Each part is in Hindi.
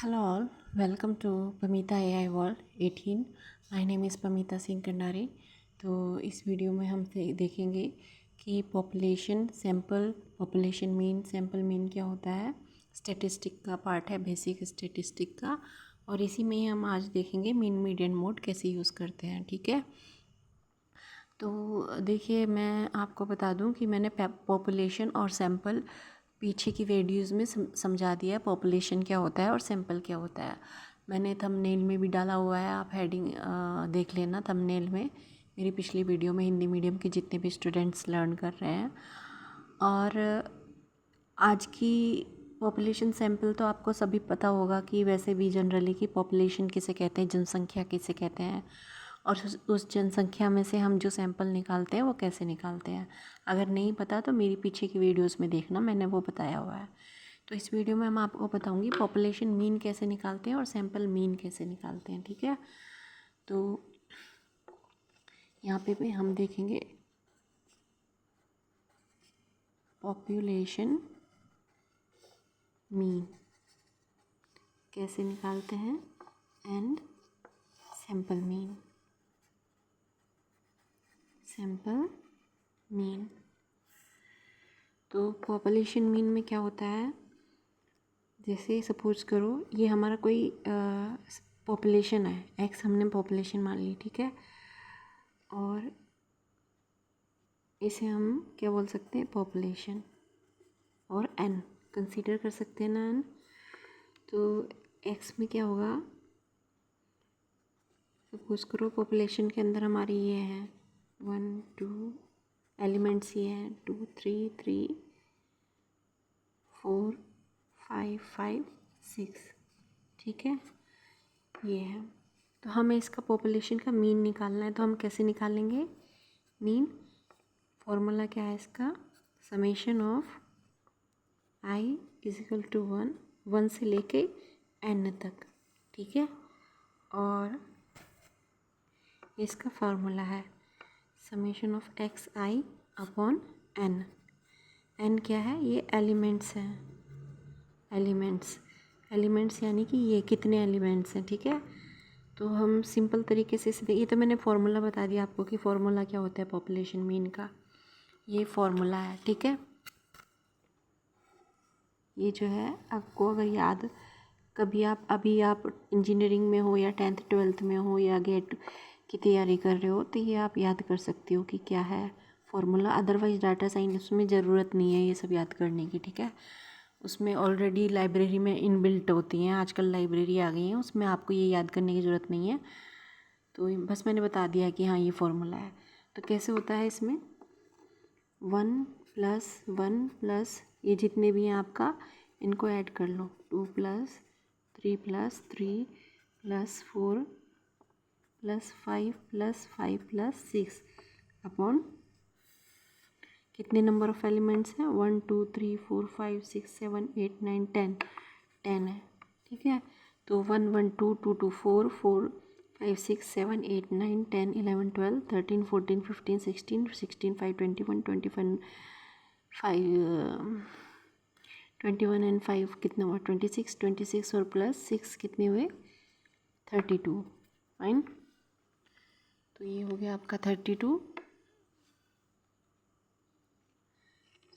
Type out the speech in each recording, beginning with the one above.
Hello all, welcome to Pamita AI World 18. My name is Pamita Singh Kandari. तो इस वीडियो में हम देखेंगे कि पॉपुलेशन मीन क्या होता है। स्टैटिस्टिक का पार्ट है, बेसिक स्टैटिस्टिक का, और इसी में ही हम आज देखेंगे मीन मीडियन मोड कैसे यूज़ करते हैं। ठीक है, तो देखिए मैं आपको बता दूं कि मैंने पॉपुलेशन और सैंपल पीछे की वीडियोज़ में समझा दिया है। पॉपुलेशन क्या होता है और सैंपल क्या होता है, मैंने थंबनेल में भी डाला हुआ है, आप हेडिंग देख लेना थंबनेल में। मेरी पिछली वीडियो में हिंदी मीडियम के जितने भी स्टूडेंट्स लर्न कर रहे हैं, और आज की पॉपुलेशन सैंपल तो आपको सभी पता होगा कि वैसे भी जनरली कि पॉपुलेशन किसे कहते हैं, जनसंख्या किसे कहते हैं, और उस जनसंख्या में से हम जो सैंपल निकालते हैं वो कैसे निकालते हैं। अगर नहीं पता तो मेरी पीछे की वीडियोस में देखना, मैंने वो बताया हुआ है। तो इस वीडियो में मैं आपको बताऊंगी पॉपुलेशन मीन कैसे निकालते हैं और सैंपल मीन कैसे निकालते हैं। ठीक है, तो यहाँ पे भी हम देखेंगे पॉपुलेशन मीन कैसे निकालते हैं एंड सैंपल मीन। तो पॉपुलेशन मीन में क्या होता है, जैसे सपोज करो ये हमारा कोई पॉपुलेशन है, एक्स हमने पॉपुलेशन मान ली, ठीक है, और इसे हम क्या बोल सकते हैं, पॉपुलेशन, और एन कंसीडर कर सकते हैं ना एन। तो एक्स में क्या होगा, सपोज करो पॉपुलेशन के अंदर हमारी ये है 1 2 एलिमेंट्स, ये हैं 2 3 3 4 5 5 6, ठीक है, ये है। तो हमें इसका पॉपुलेशन का मीन निकालना है, तो हम कैसे निकालेंगे मीन। फॉर्मूला क्या है इसका, summation of I is equal to 1 से लेके n तक, ठीक है, और इसका फार्मूला है summation of X I upon N. N क्या है, ये एलिमेंट्स हैं, एलिमेंट्स यानी कि ये कितने एलिमेंट्स हैं, ठीक है। तो हम सिंपल तरीके से ये तो मैंने फार्मूला बता दिया आपको कि फार्मूला क्या होता है पॉपुलेशन मीन का, ये फार्मूला है, ठीक है। ये जो है आपको अगर याद, कभी अभी आप इंजीनियरिंग में हो या 10th 12th में हो या गेट की तैयारी कर रहे हो, तो ये आप याद कर सकते हो कि क्या है फार्मूला। अदरवाइज़ डाटा साइंस में ज़रूरत नहीं है ये सब याद करने की, ठीक है। उसमें ऑलरेडी लाइब्रेरी में इनबिल्ट होती हैं, आजकल लाइब्रेरी आ गई हैं, उसमें आपको ये याद करने की ज़रूरत नहीं है। तो बस मैंने बता दिया कि हाँ ये फार्मूला है। तो कैसे होता है इसमें 1 + 1 + ये जितने भी हैं आपका, इनको ऐड कर लो, 2 + 3 + 3 + 4 + 5 + 5 + 6 अपॉन कितने नंबर ऑफ़ एलिमेंट्स हैं, 1 2 3 4 5 6 7 8 9 10 10 है, ठीक है। तो 1 1 2 2 2 4 4 5 6 7 8 9 10 11 12 13 14 15 16 16 5 21 25 21 एंड 5 कितने हुआ, 26 26 और +6 कितने हुए, 32, फाइन। तो ये हो गया आपका 32।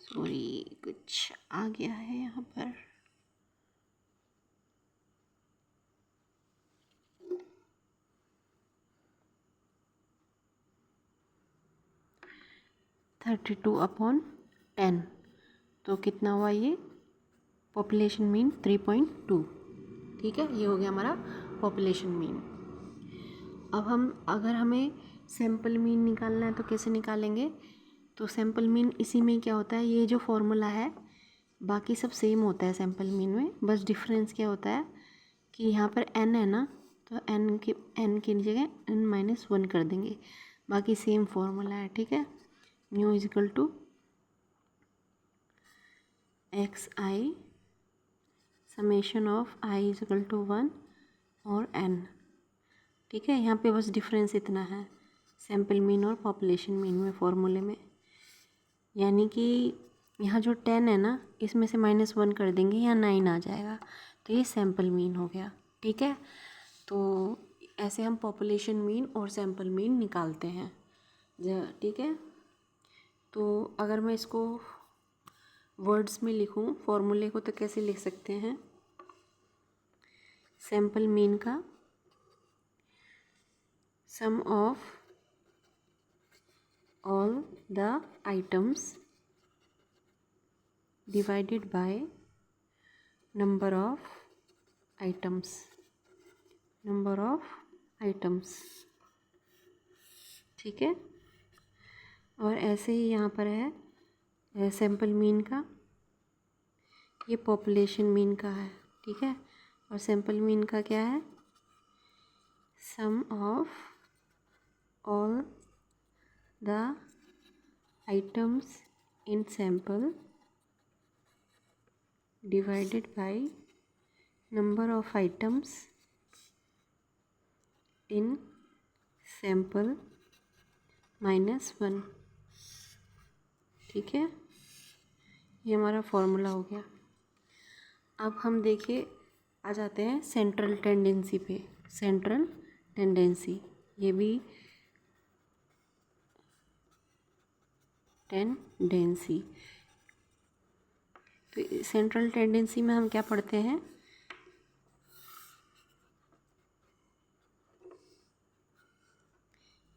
सॉरी कुछ आ गया है यहाँ पर, (32/10), तो कितना हुआ ये पॉपुलेशन मीन 3.2, ठीक है। ये हो गया हमारा पॉपुलेशन मीन। अब अगर हमें सैंपल मीन निकालना है तो कैसे निकालेंगे, तो सैंपल मीन इसी में क्या होता है, ये जो फॉर्मूला है बाकी सब सेम होता है सैंपल मीन में, बस डिफरेंस क्या होता है कि यहाँ पर n है ना, तो n की जगह n-1 कर देंगे, बाकी सेम फॉर्मूला है, ठीक है। Mu is equal to X I summation of I is equal to 1 और n, ठीक है। यहाँ पे बस डिफरेंस इतना है सैंपल मीन और पॉपुलेशन मीन में फॉर्मूले में, यानी कि यहाँ जो 10 है ना, इसमें से -1 कर देंगे, यहाँ 9 आ जाएगा, तो ये सैम्पल मीन हो गया, ठीक है। तो ऐसे हम पॉपुलेशन मीन और सैम्पल मीन निकालते हैं, ठीक है। तो अगर मैं इसको वर्ड्स में लिखूं फॉर्मूले को तो कैसे लिख सकते हैं? सैम्पल मीन का सम of all the items divided by number of items, ठीक है। और ऐसे ही यहाँ पर है सैम्पल मीन का, ये पॉपुलेशन मीन का है, ठीक है। और सैम्पल मीन का क्या है? Sum of all the items in sample divided by number of items in sample -1, ठीक है। ये हमारा फॉर्मूला हो गया। अब हम देखिए आ जाते हैं सेंट्रल टेंडेंसी पे। सेंट्रल टेंडेंसी, ये भी टेंडेंसी। तो सेंट्रल टेंडेंसी में हम क्या पढ़ते हैं?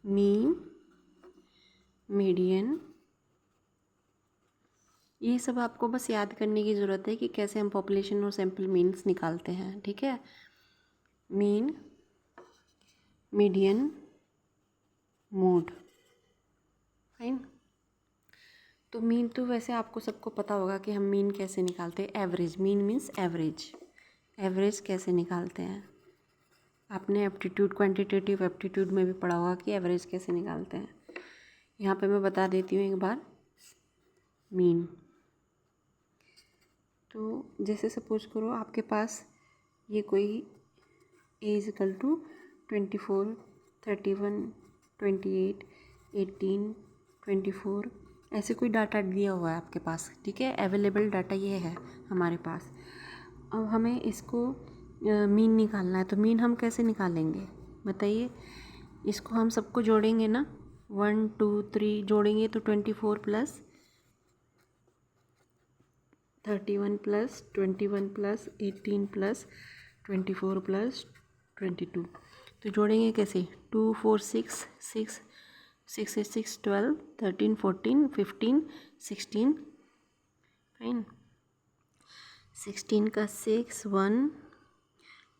मीन, मीडियन, ये सब आपको बस याद करने की ज़रूरत है कि कैसे हम पॉपुलेशन और सैम्पल मीन्स निकालते हैं, ठीक है। Mean, median, mode, fine. तो मीन तो वैसे आपको सबको पता होगा कि हम मीन कैसे निकालते हैं। Average, mean means average. Average कैसे निकालते हैं? आपने एप्टीट्यूड, क्वांटिटेटिव एप्टीट्यूड में भी पढ़ा होगा कि एवरेज कैसे निकालते हैं। यहाँ पे मैं बता देती हूँ एक बार। मीन, तो जैसे सपोज करो आपके पास ये कोई A = 24, 31, 28, 18, 24 ऐसे कोई डाटा दिया हुआ है आपके पास, ठीक है। अवेलेबल डाटा ये है हमारे पास। अब हमें इसको मीन निकालना है, तो मीन हम कैसे निकालेंगे बताइए? इसको हम सबको जोड़ेंगे ना, 1 2 3 जोड़ेंगे तो 24 + 31 + 21 + 18 + 24 + 22। तो जोड़ेंगे कैसे? 2 4 6 6 6 6 12 13 14 15 16, फाइन। 16 का 6 1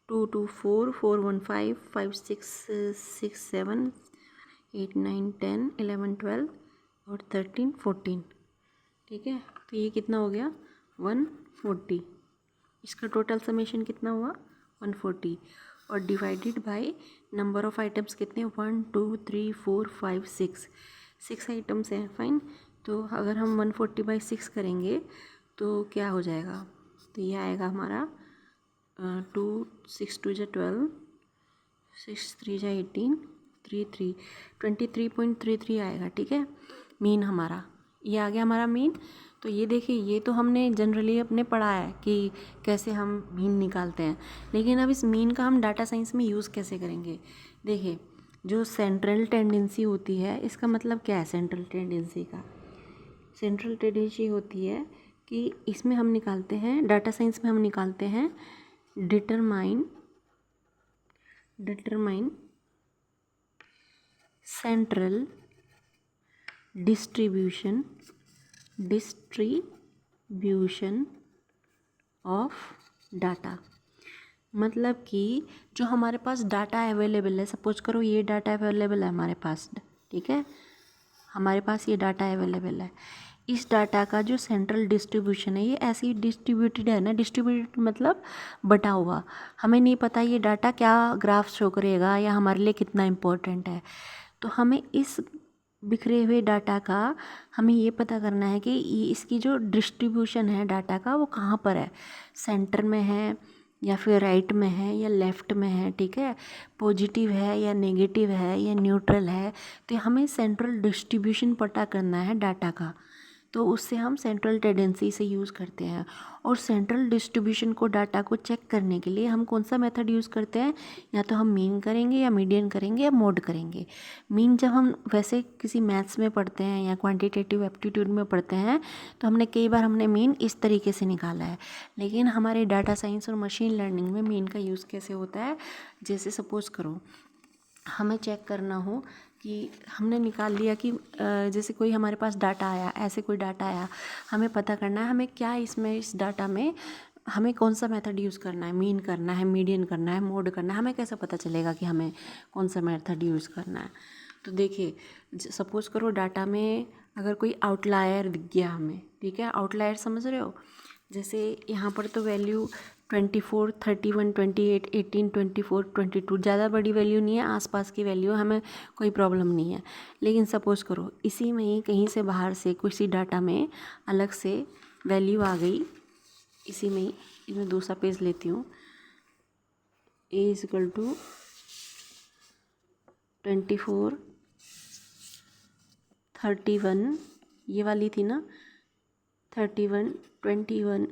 2 2 4 4 1 5 5 6 6 7 8 9 10 11 12 और 13 14, ठीक है। तो ये कितना हो गया? 140। इसका टोटल समेशन कितना हुआ? 140। और divided by number of items कितने? 1 2 3 4 5 6 आइटम्स हैं, फाइन। तो अगर हम 140/6 करेंगे तो क्या हो जाएगा? तो ये आएगा हमारा 2 6 2 = 12, 6 3 = 18, 3 23.33 आएगा, ठीक है। मीन हमारा ये आ गया, हमारा मीन। तो ये देखिए, ये तो हमने जनरली अपने पढ़ा है कि कैसे हम मीन निकालते हैं, लेकिन अब इस मीन का हम डाटा साइंस में यूज़ कैसे करेंगे? देखिए, जो सेंट्रल टेंडेंसी होती है, इसका मतलब क्या है? सेंट्रल टेंडेंसी का सेंट्रल टेंडेंसी होती है कि इसमें हम निकालते हैं, डाटा साइंस में हम निकालते हैं determine central distribution of data. मतलब कि जो हमारे पास डाटा अवेलेबल है, सपोज करो ये डाटा अवेलेबल है हमारे पास, ठीक है। हमारे पास ये डाटा अवेलेबल है, इस डाटा का जो सेंट्रल डिस्ट्रीब्यूशन है ये ऐसे ही डिस्ट्रीब्यूटेड है ना। डिस्ट्रीब्यूटेड मतलब बटा हुआ। हमें नहीं पता ये डाटा क्या ग्राफ शो करेगा या हमारे लिए कितना इम्पोर्टेंट है। तो हमें इस बिखरे हुए डाटा का हमें ये पता करना है कि इसकी जो डिस्ट्रीब्यूशन है डाटा का वो कहाँ पर है, सेंटर में है या फिर राइट में है या लेफ़्ट में है, ठीक है। पॉजिटिव है या नेगेटिव है या न्यूट्रल है। तो हमें सेंट्रल डिस्ट्रीब्यूशन पता करना है डाटा का। तो उससे हम सेंट्रल टेंडेंसी से यूज़ करते हैं। और सेंट्रल डिस्ट्रीब्यूशन को डाटा को चेक करने के लिए हम कौन सा मेथड यूज़ करते हैं, या तो हम मीन करेंगे या मीडियन करेंगे या मोड करेंगे। मीन जब हम वैसे किसी मैथ्स में पढ़ते हैं या क्वांटिटेटिव एप्टीट्यूड में पढ़ते हैं तो कई बार हमने मीन इस तरीके से निकाला है, लेकिन हमारे डाटा साइंस और मशीन लर्निंग में मीन का यूज़ कैसे होता है। जैसे सपोज़ करो हमें चेक करना हो कि हमने निकाल लिया कि जैसे कोई हमारे पास डाटा आया, ऐसे कोई डाटा आया, हमें पता करना है हमें क्या इसमें इस डाटा में हमें कौन सा मेथड यूज़ करना है, मीन करना है, मीडियन करना है, मोड करना है, हमें कैसे पता चलेगा कि हमें कौन सा मेथड यूज़ करना है। तो देखिए सपोज़ करो डाटा में अगर कोई आउटलायर दिख गया हमें, ठीक है, आउटलायर समझ रहे हो। जैसे यहाँ पर तो वैल्यू 24, 31, 28, 18, 24, 22 ज़्यादा बड़ी वैल्यू नहीं है, आसपास की वैल्यू, हमें कोई प्रॉब्लम नहीं है। लेकिन सपोज़ करो इसी में ही कहीं से बाहर से किसी डाटा में अलग से वैल्यू आ गई, इसी में ही मैं दूसरा पेज लेती हूँ, a = 24, 31 ये वाली थी ना, 31, 21,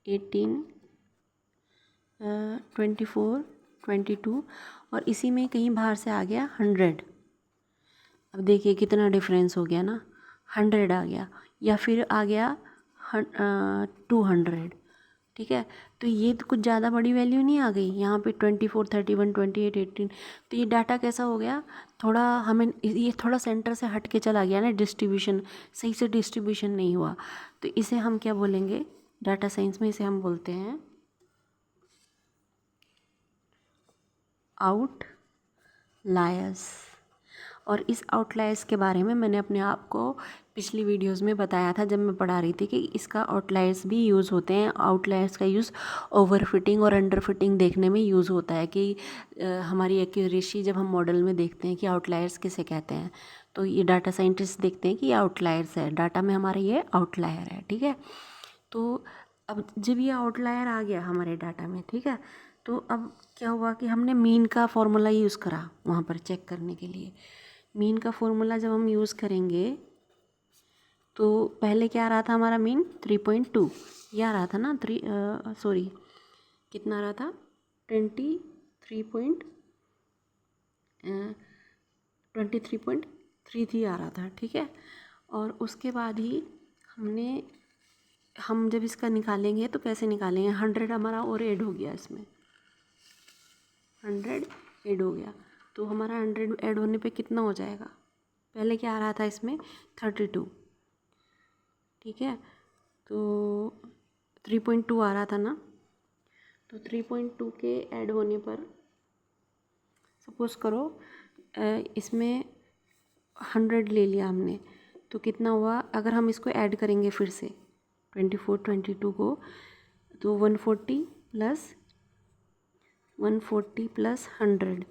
18, 24, 22 और इसी में कहीं बाहर से आ गया 100। अब देखिए कितना डिफरेंस हो गया ना, 100 आ गया, या फिर आ गया 200, ठीक है। तो ये तो कुछ ज़्यादा बड़ी वैल्यू नहीं आ गई यहाँ पे, 24, 31, 28, 18। तो ये डाटा कैसा हो गया, थोड़ा हमें ये थोड़ा सेंटर से हट के चला गया ना, डिस्ट्रीब्यूशन सही से डिस्ट्रीब्यूशन नहीं हुआ। तो इसे हम क्या बोलेंगे, डाटा साइंस में इसे हम बोलते हैं आउटलायर्स। और इस आउटलायर्स के बारे में मैंने अपने आप को पिछली वीडियोस में बताया था जब मैं पढ़ा रही थी कि इसका आउटलायर्स भी यूज़ होते हैं। आउटलायर्स का यूज़ ओवर फिटिंग और अंडर फिटिंग देखने में यूज़ होता है कि हमारी एक्यूरेसी जब हम मॉडल में देखते हैं कि आउटलायर्स किसे कहते हैं, तो ये डाटा साइंटिस्ट देखते हैं कि ये आउटलायर्स है, डाटा में हमारा ये आउटलायर है, ठीक है। तो अब जब ये आउटलायर आ गया हमारे डाटा में, ठीक है, तो अब क्या हुआ कि हमने मीन का फॉर्मूला यूज़ करा वहाँ पर चेक करने के लिए। मीन का फॉर्मूला जब हम यूज़ करेंगे तो पहले क्या आ रहा था हमारा मीन 3.2 ये आ रहा था ना, कितना आ रहा था 23.33 आ रहा था, ठीक है। और उसके बाद ही हम जब इसका निकालेंगे तो कैसे निकालेंगे, 100 हमारा और ऐड हो गया, इसमें 100 ऐड हो गया, तो हमारा 100 ऐड होने पे कितना हो जाएगा, पहले क्या आ रहा था इसमें 32, ठीक है। तो 3.2 आ रहा था ना, तो 3.2 के ऐड होने पर सपोज़ करो इसमें 100 ले लिया हमने, तो कितना हुआ, अगर हम इसको ऐड करेंगे फिर से 24, 22 को, तो 140 प्लस 100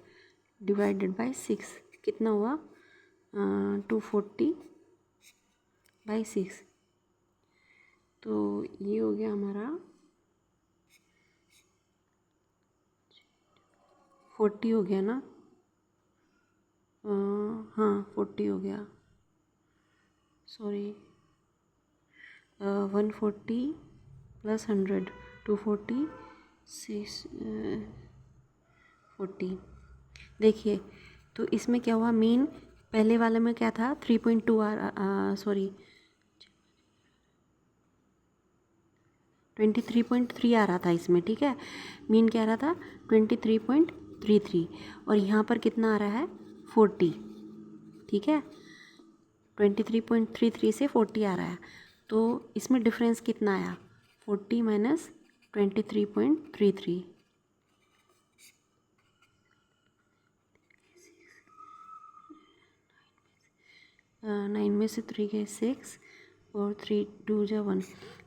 डिवाइडेड बाय 6 कितना हुआ 240/6। तो ये हो गया हमारा 40 हो गया ना, हाँ 40 हो गया, सॉरी 140 प्लस 100 240 6 40। देखिए तो इसमें क्या हुआ, मीन पहले वाले में क्या था 3.2 सॉरी 23.3 आ रहा था इसमें, ठीक है। मीन क्या आ रहा था 23.33 और यहाँ पर कितना आ रहा है 40, ठीक है। 23.33 से 40 आ रहा है, तो इसमें डिफरेंस कितना आया 40 माइनस 23.33, 9 में से 3 गए 6 और 3 2 जा 1,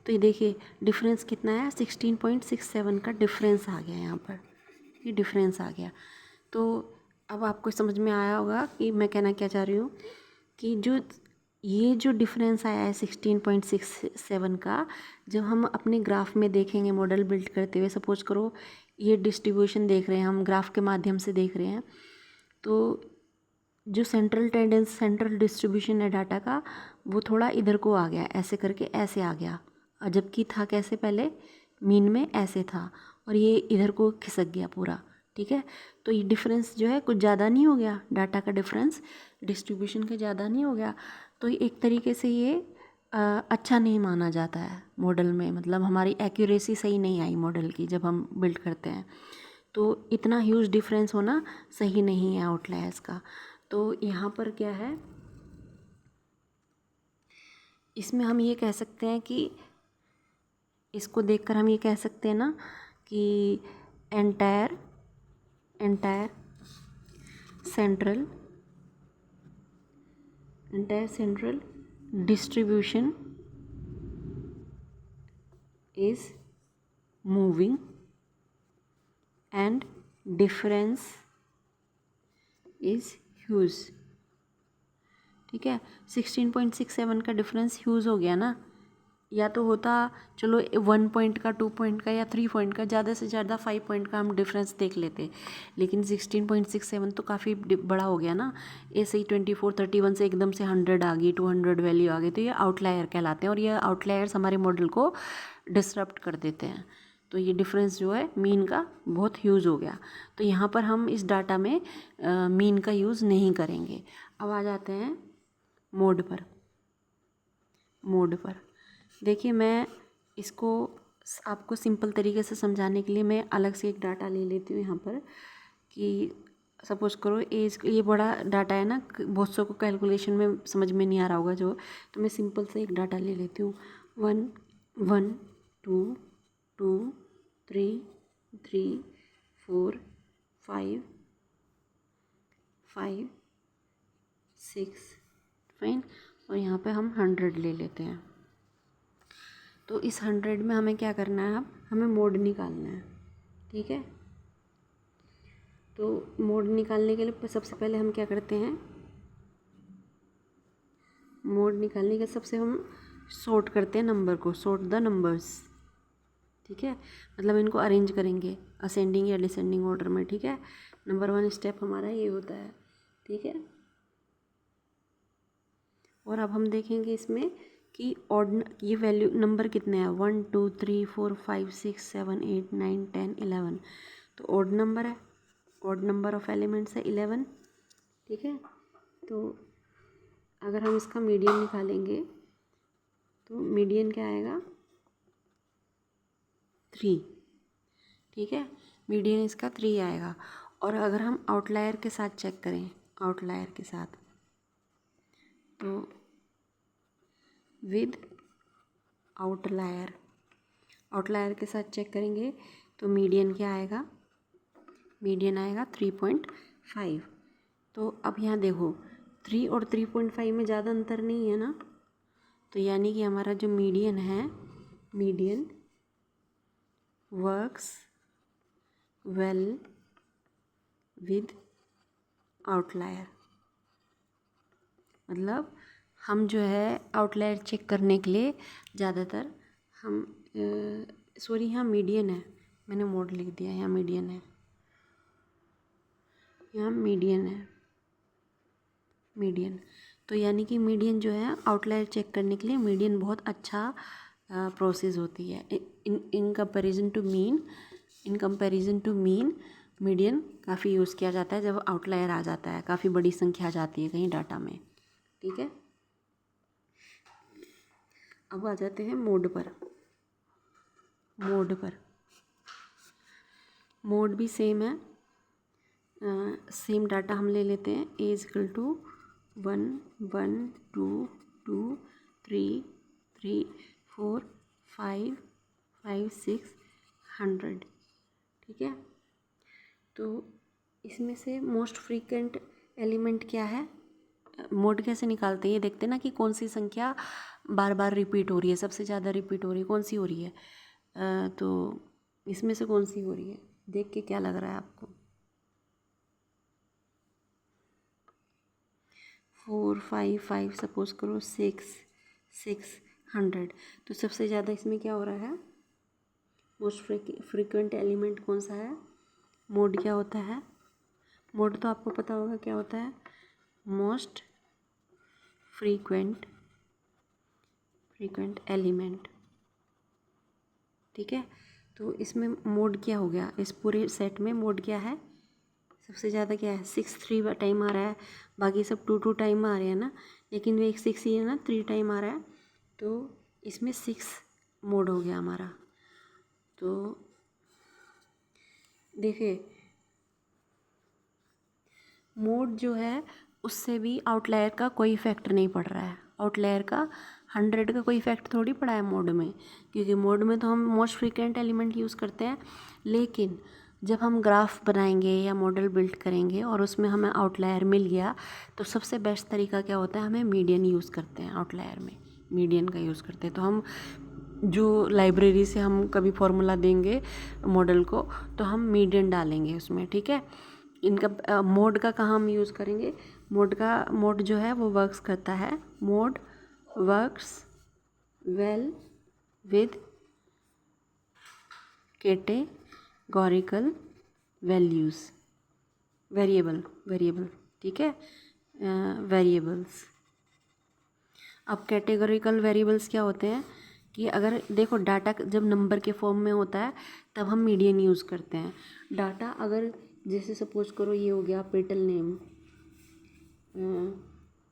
तो ये देखिए डिफरेंस कितना है 16.67 का डिफरेंस आ गया यहाँ पर, ये डिफरेंस आ गया। तो अब आपको समझ में आया होगा कि मैं कहना क्या चाह रही हूँ कि ये जो डिफरेंस आया है 16.67 का, जब हम अपने ग्राफ में देखेंगे मॉडल बिल्ड करते हुए, सपोज करो ये डिस्ट्रीब्यूशन देख रहे हैं हम, ग्राफ के माध्यम से देख रहे हैं, तो जो सेंट्रल टेंडेंस सेंट्रल डिस्ट्रीब्यूशन है डाटा का वो थोड़ा इधर को आ गया, ऐसे करके ऐसे आ गया, और जबकि था कैसे पहले मीन में ऐसे था, और ये इधर को खिसक गया पूरा। ठीक है, तो ये डिफरेंस जो है कुछ ज़्यादा नहीं हो गया, डाटा का डिफरेंस डिस्ट्रीब्यूशन के ज़्यादा नहीं हो गया। तो एक तरीके से ये अच्छा नहीं माना जाता है मॉडल में, मतलब हमारी एक्यूरेसी सही नहीं आई मॉडल की जब हम बिल्ड करते हैं। तो इतना ह्यूज डिफरेंस होना सही नहीं है आउटलायर्स का। तो यहाँ पर क्या है, इसमें हम ये कह सकते हैं कि इसको देखकर हम ये कह सकते हैं ना कि entire entire central distribution is moving and difference is huge. ठीक है, 16.67 का डिफरेंस ह्यूज हो गया ना, या तो होता चलो 1 पॉइंट का, 2 पॉइंट का या 3 पॉइंट का, ज़्यादा से ज़्यादा 5 पॉइंट का हम डिफरेंस देख लेते, लेकिन 16.67 तो काफ़ी बड़ा हो गया ना। ऐसे ही 24, 31 से एकदम से 100 आ गई, 200 वैल्यू आ गई, तो ये आउटलायर कहलाते हैं, और ये आउटलायर्स हमारे मॉडल को डिसरप्ट कर देते हैं। तो ये डिफरेंस जो है मीन का बहुत ह्यूज हो गया, तो यहाँ पर हम इस डाटा में मीन का यूज़ नहीं करेंगे। अब आ जाते हैं मोड पर। देखिए, मैं इसको आपको सिंपल तरीके से समझाने के लिए मैं अलग से एक डाटा ले लेती हूँ यहाँ पर, कि सपोज करो एज, ये बड़ा डाटा है ना, बहुत सौ को कैलकुलेशन में समझ में नहीं आ रहा होगा जो, तो मैं सिंपल से एक डाटा ले लेती हूँ। 1 1 2 2 3 3 4 5 5 6 फाइन, और यहाँ पे हम 100 ले लेते हैं। तो इस 100 में हमें क्या करना है, अब हमें मोड निकालना है। ठीक है, तो मोड निकालने के लिए सबसे पहले हम क्या करते हैं, मोड निकालने के सबसे हम सॉर्ट करते हैं नंबर को, सॉर्ट द नंबर्स। ठीक है, मतलब इनको अरेंज करेंगे असेंडिंग या डिसेंडिंग ऑर्डर में। ठीक है, नंबर 1 स्टेप हमारा ये होता है। ठीक है, और अब हम देखेंगे इसमें कि ऑड ये वैल्यू नंबर कितने हैं, 1 2 3 4 5 6 7 8 9 10 11, तो ऑड नंबर है, ऑड नंबर ऑफ एलिमेंट्स है 11। ठीक है, तो अगर हम इसका मीडियन निकालेंगे तो मीडियन क्या आएगा, 3। ठीक है, मीडियन इसका 3 आएगा। और अगर हम आउटलायर के साथ चेक करें, आउटलायर के साथ, तो विद आउटलायर के साथ चेक करेंगे तो मीडियन क्या आएगा, मीडियन आएगा 3.5। तो अब यहाँ देखो 3 और 3.5 में ज़्यादा अंतर नहीं है ना, तो यानी कि हमारा जो मीडियन है, median works well with outlier. मतलब हम जो है आउटलायर चेक करने के लिए ज़्यादातर हम सॉरी, यहाँ मीडियन है, मैंने मोड लिख दिया, यहाँ मीडियन है, यहाँ मीडियन है, मीडियन। तो यानी कि मीडियन जो है आउटलायर चेक करने के लिए मीडियन बहुत अच्छा प्रोसेस होती है। In comparison to mean median काफ़ी यूज़ किया जाता है जब आउटलायर आ जाता है, काफ़ी बड़ी संख्या आ जाती है कहीं डाटा में। ठीक है, अब आ जाते हैं मोड पर। मोड भी सेम है, सेम डाटा हम ले लेते हैं, ए इक्वल टू 1 1 2 2 3 3 4 5 5 6 100। ठीक है, तो इसमें से मोस्ट फ्रीक्वेंट एलिमेंट क्या है, मोड कैसे निकालते हैं ये देखते हैं ना, कि कौन सी संख्या बार बार रिपीट हो रही है, सबसे ज़्यादा रिपीट हो रही है, कौन सी हो रही है। तो इसमें से कौन सी हो रही है, देख के क्या लग रहा है आपको, 4 5 5 सपोज करो 6 6 100। तो सबसे ज़्यादा इसमें क्या हो रहा है, मोस्ट फ्रीक्वेंट एलिमेंट कौन सा है, मोड क्या होता है, मोड तो आपको पता होगा क्या होता है, मोस्ट फ्रीक्वेंट एलिमेंट। ठीक है, तो इसमें मोड क्या हो गया, इस पूरे सेट में मोड क्या है, सबसे ज़्यादा क्या है 6 3 टाइम आ रहा है, बाकी सब 2 2 टाइम आ रहे हैं ना, लेकिन वे एक 6 ही है ना, 3 टाइम आ रहा है, तो इसमें 6 मोड हो गया हमारा। तो देखिए मोड जो है उससे भी आउटलायर का कोई इफेक्ट नहीं पड़ रहा है, आउटलायर का 100 का कोई इफेक्ट थोड़ी पड़ा है मोड में, क्योंकि मोड में तो हम मोस्ट फ्रीक्वेंट एलिमेंट यूज़ करते हैं। लेकिन जब हम ग्राफ बनाएंगे या मॉडल बिल्ड करेंगे और उसमें हमें आउटलायर मिल गया, तो सबसे बेस्ट तरीका क्या होता है, हमें मीडियन यूज़ करते हैं, आउटलायर में मीडियन का यूज़ करते हैं। तो हम जो लाइब्रेरी से हम कभी फॉर्मूला देंगे मॉडल को, तो हम मीडियन डालेंगे उसमें। ठीक है, इनका मोड का कहाँ हम यूज़ करेंगे, मोड जो है वो वर्क्स करता है, mode works well with categorical values, variable. ठीक है, वेरिएबल्स। अब कैटेगोरिकल वेरिएबल्स क्या होते हैं कि अगर देखो डाटा जब नंबर के फॉर्म में होता है तब हम मीडियन यूज़ करते हैं। डाटा अगर जैसे सपोज करो ये हो गया petal name,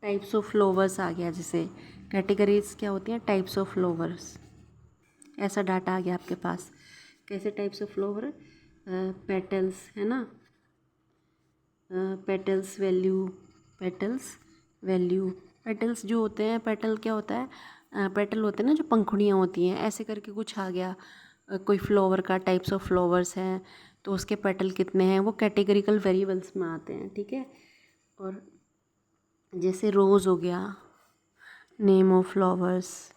types of flowers आ गया, जैसे कैटेगरीज क्या होती हैं, टाइप्स ऑफ फ्लावर्स, ऐसा डाटा आ गया आपके पास। कैसे टाइप्स ऑफ फ्लावर, पेटल्स है ना, पेटल्स वैल्यू, पेटल्स जो होते हैं, पेटल क्या होता है, पेटल होते हैं ना जो पंखुड़ियाँ होती हैं, ऐसे करके कुछ आ गया। कोई फ्लावर का टाइप्स ऑफ फ्लावर्स हैं तो उसके पेटल कितने हैं, वो कैटेगरिकल वेरिएबल्स में आते हैं। ठीक है, और जैसे रोज़ हो गया, नेम ऑफ फ्लावर्स,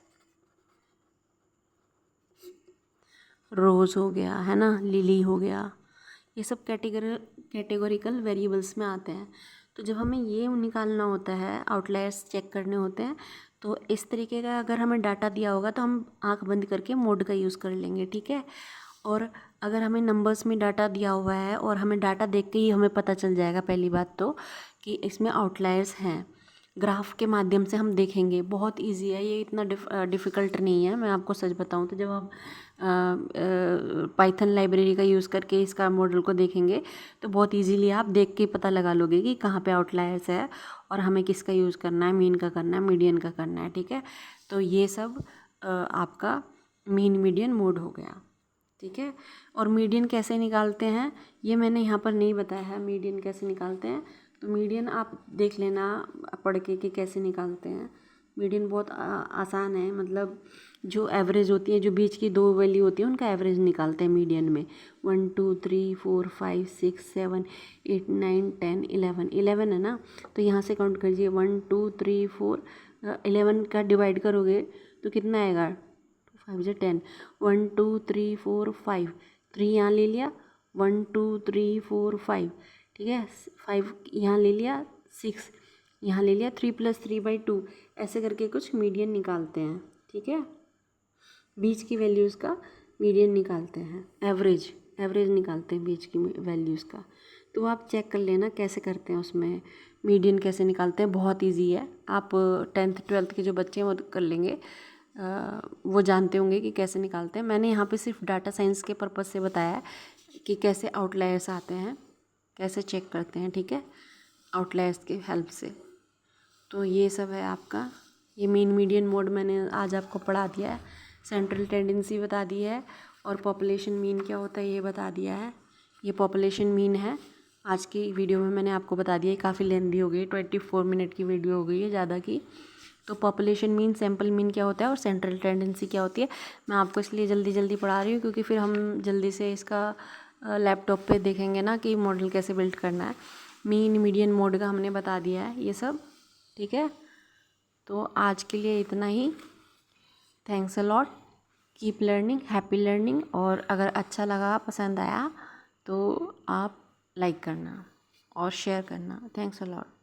रोज़ हो गया है ना, लिली हो गया, ये सब कैटेगोरिकल वेरिएबल्स में आते हैं। तो जब हमें ये निकालना होता है, आउटलायर्स चेक करने होते हैं, तो इस तरीके का अगर हमें डाटा दिया होगा तो हम आंख बंद करके मोड का यूज़ कर लेंगे। ठीक है, और अगर हमें नंबर्स में डाटा दिया हुआ है और हमें डाटा देख के ही हमें पता चल जाएगा पहली बात तो कि इसमें आउटलायर्स हैं, ग्राफ के माध्यम से हम देखेंगे, बहुत इजी है ये, इतना डिफ़िकल्ट नहीं है। मैं आपको सच बताऊं तो जब हम पाइथन लाइब्रेरी का यूज़ करके इसका मॉडल को देखेंगे तो बहुत इजीली आप देख के पता लगा लोगे कि कहाँ पे आउटलायर्स है और हमें किसका यूज़ करना है, मीन का करना है, मीडियन का करना है। ठीक है, तो ये सब आपका मीन मीडियन मोड हो गया। ठीक है, और मीडियन कैसे निकालते हैं ये मैंने यहाँ पर नहीं बताया है, मीडियन कैसे निकालते हैं, तो मीडियन आप देख लेना पढ़ के कि कैसे निकालते हैं। मीडियन बहुत आसान है, मतलब जो एवरेज होती है, जो बीच की दो वैल्यू होती है उनका एवरेज निकालते हैं मीडियन में। 1 2 3 4 5 6 7 8 9 10 11 है ना, तो यहाँ से काउंट करिए 1 2 3 4, 11 का डिवाइड करोगे तो कितना आएगा, 5 से 10, 1 2 3 4 5, 3 यहाँ ले लिया, 1 2 3 4 5, ठीक है, 5 यहाँ ले लिया, 6 यहाँ ले लिया, 3 + 3/2, ऐसे करके कुछ मीडियन निकालते हैं। ठीक है, बीच की वैल्यूज़ का मीडियन निकालते हैं, एवरेज निकालते हैं बीच की वैल्यूज़ का। तो आप चेक कर लेना कैसे करते हैं, उसमें मीडियन कैसे निकालते हैं, बहुत इजी है। आप 10th 12th के जो बच्चे हैं वो कर लेंगे, वो जानते होंगे कि कैसे निकालते हैं। मैंने यहाँ पे सिर्फ डाटा साइंस के पर्पज़ से बताया है कि कैसे आउटलायर्स आते हैं, कैसे चेक करते हैं। ठीक है, आउटलायर्स की हेल्प से। तो ये सब है आपका, ये मीन मीडियन मोड मैंने आज आपको पढ़ा दिया है, सेंट्रल टेंडेंसी बता दी है, और पॉपुलेशन मीन क्या होता है ये बता दिया है। ये पॉपुलेशन मीन है, आज की वीडियो में मैंने आपको बता दिया है, काफ़ी लेंदी हो गई, 24 मिनट की वीडियो हो गई है ज़्यादा की। तो पॉपुलेशन मीन, सैम्पल मीन क्या होता है और सेंट्रल टेंडेंसी क्या होती है, मैं आपको इसलिए जल्दी जल्दी पढ़ा रही हूँ क्योंकि फिर हम जल्दी से इसका लैपटॉप पे देखेंगे ना कि मॉडल कैसे बिल्ड करना है। मीन मीडियन मोड का हमने बता दिया है ये सब। ठीक है, तो आज के लिए इतना ही। Thanks a lot, keep learning, happy learning. और अगर अच्छा लगा, पसंद आया तो आप लाइक करना और शेयर करना। Thanks a lot.